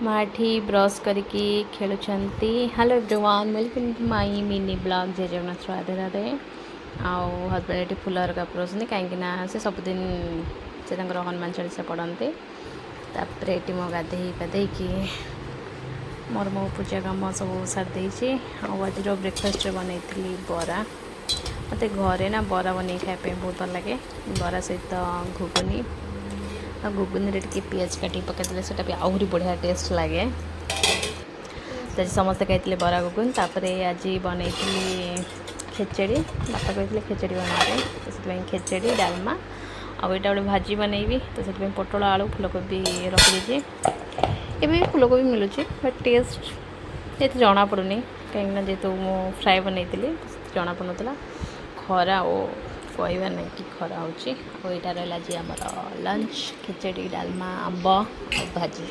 माठी brush करके खेलुंट hello everyone welcome to my mini blog जय जगन्नाथ राधे राधे आउ हजबैंड ये फुल हरका पुरोसनी कहीं से सबुदिन से हनुमान चालीसा पढ़ते तापर ये मो गाधे पाधे कि मोर मो पूजा कम सब सारी आज ब्रेकफास्ट बनई बरा मत घरे ना बरा बन खायापी बहुत भल लगे बरा सहित घुगुनी घुगुनी टे पियाज काटी पकईदे से आहरी बढ़िया टेस्ट लगे तो समस्ते खाई बरा घुगुन तापर आज बनई खेचेड़ी बापा कहते खेचेड़ी बनाते तो खेचेड़ी डालमा आउ यहाँ गोटे भाजी बनईबी तो से पोटल आलू फुलकोबी रखी एवं फुलकोबी मिलूँ बट टेस्ट ये जना पड़ूनी कहीं जेहतु मु फ्राए बनई जना पड़ूला खरा ओ कहवा नहीं कि खरा हो रहा जी आम लंच खेचेड़ी डालमा आंब भाजी।